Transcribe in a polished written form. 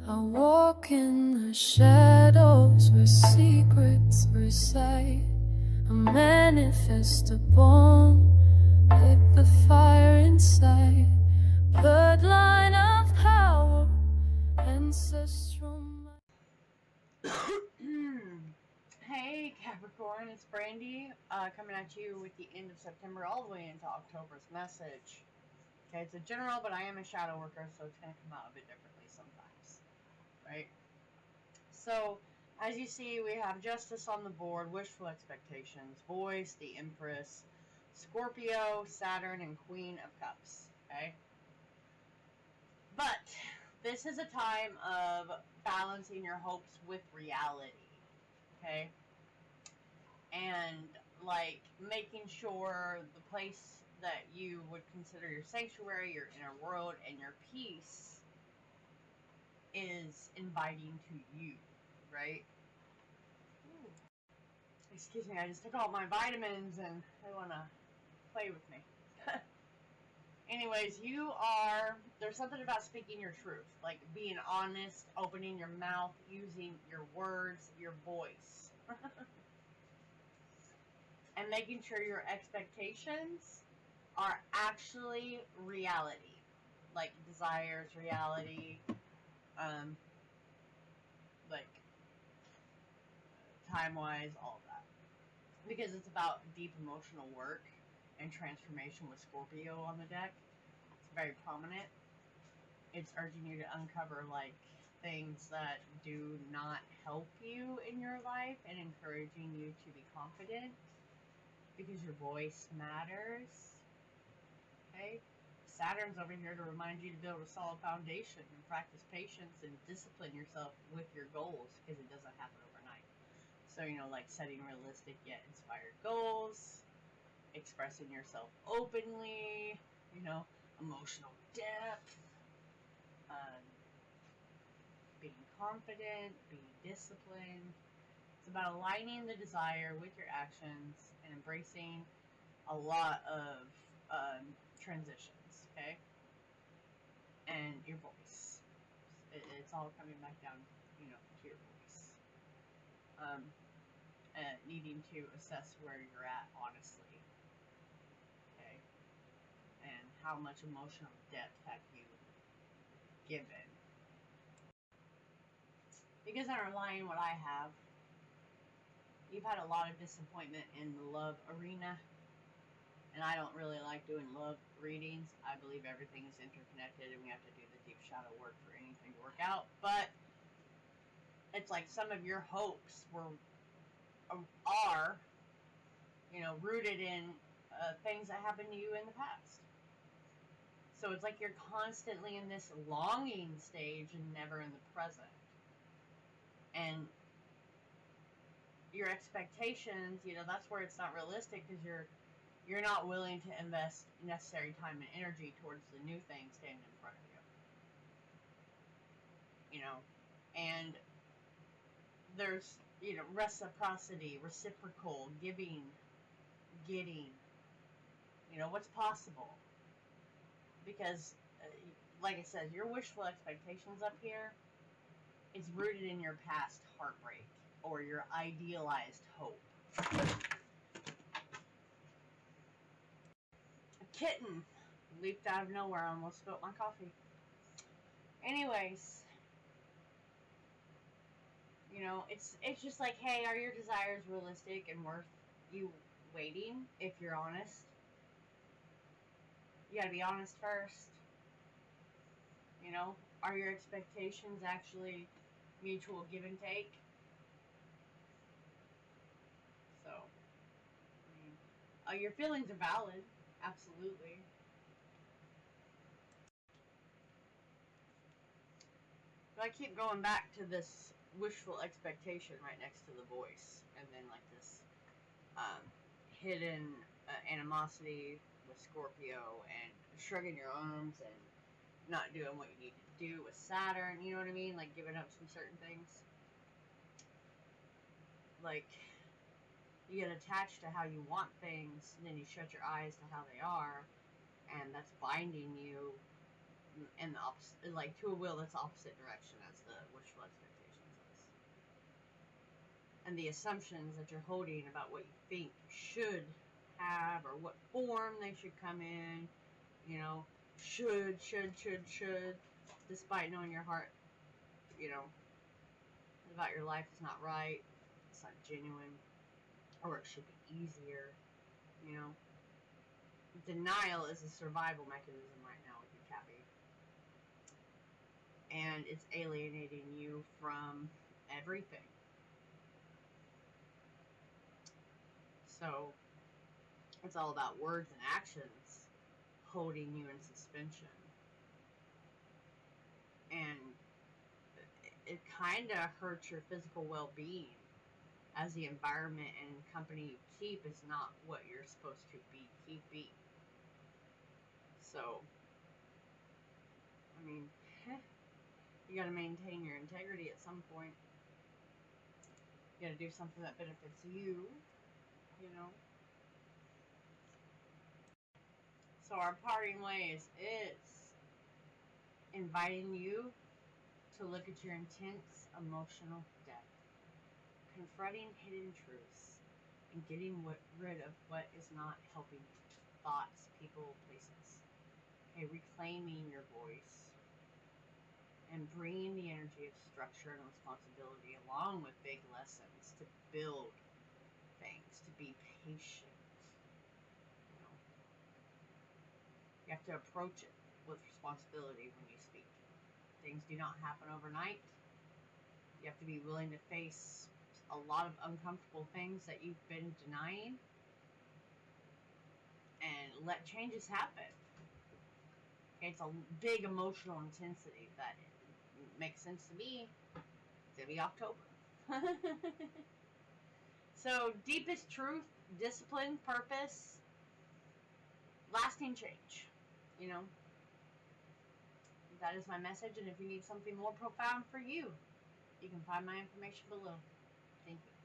I walk in the shadows where secrets reside. A manifestor born with the fire inside. Bloodline of power, ancestral. Hey Capricorn, it's Brandy coming at you with the end of September all the way into October's message. Okay, it's a general, but I am a shadow worker, so it's going to come out a bit differently sometimes, right? So, as you see, we have Justice on the board, Wishful Expectations, Voice, the Empress, Scorpio, Saturn, and Queen of Cups, okay? But this is a time of balancing your hopes with reality, okay? And like making sure the place that you would consider your sanctuary, your inner world, and your peace is inviting to you, right? Ooh. Excuse me, I just took all my vitamins and they want to play with me. Anyways, there's something about speaking your truth, like being honest, opening your mouth, using your words, your voice. And making sure your expectations are actually reality, like desires, reality, like time-wise, all of that. Because it's about deep emotional work and transformation with Scorpio on the deck. It's very prominent. It's urging you to uncover like things that do not help you in your life and encouraging you to be confident because your voice matters. Okay? Saturn's over here to remind you to build a solid foundation and practice patience and discipline yourself with your goals because it doesn't happen overnight. So, like setting realistic yet inspired goals, expressing yourself openly, emotional depth, being confident, being disciplined. It's about aligning the desire with your actions and embracing a lot of transitions, okay? And your voice. It's all coming back down, to your voice. Needing to assess where you're at honestly, okay? And how much emotional depth have you given? Because I'm relying what I have. You've had a lot of disappointment in the love arena. And I don't really like doing love readings. I believe everything is interconnected and we have to do the deep shadow work for anything to work out. But it's like some of your hopes are, rooted in things that happened to you in the past. So it's like you're constantly in this longing stage and never in the present. And your expectations, that's where it's not realistic because you're not willing to invest necessary time and energy towards the new thing standing in front of you. And there's, reciprocity, reciprocal, giving, getting, what's possible. Because, like I said, your wishful expectations up here, it's rooted in your past heartbreak or your idealized hope. A kitten leaped out of nowhere, almost spilled my coffee. Anyways, it's just like, hey, are your desires realistic and worth you waiting? If you're honest, you gotta be honest first. Are your expectations actually mutual give and take? So, your feelings are valid, absolutely. But I keep going back to this wishful expectation right next to the voice, and then like this hidden animosity with Scorpio, and shrugging your arms and not doing what you need to do with Saturn. You know what I mean? Like giving up some certain things. Like you get attached to how you want things, and then you shut your eyes to how they are, and that's binding you in the opposite, like to a will that's opposite direction as the wishful expectations is. And the assumptions that you're holding about what you think you should have or what form they should come in, you know, should, despite knowing your heart, you know, about your life is not right, it's not genuine, or it should be easier, you know. Denial is a survival mechanism right now with you, Cappy. And it's alienating you from everything. So, it's all about words and actions holding you in suspension. And it kind of hurts your physical well-being, as the environment and company you keep is not what you're supposed to be keeping. So, I mean, you gotta maintain your integrity at some point. You gotta do something that benefits you, you know. So our parting ways is inviting you to look at your intense emotional depth, confronting hidden truths, and getting rid of what is not helping you. Thoughts, people, places. Okay, reclaiming your voice and bringing the energy of structure and responsibility along with big lessons to build things, to be patient. You know, you have to approach it with responsibility when you speak. Things do not happen overnight. You have to be willing to face a lot of uncomfortable things that you've been denying and let changes happen. It's a big emotional intensity that makes sense to me. It's gonna be October. So, deepest truth, discipline, purpose, lasting change. You know, that is my message. And if you need something more profound for you, you can find my information below. Thank you.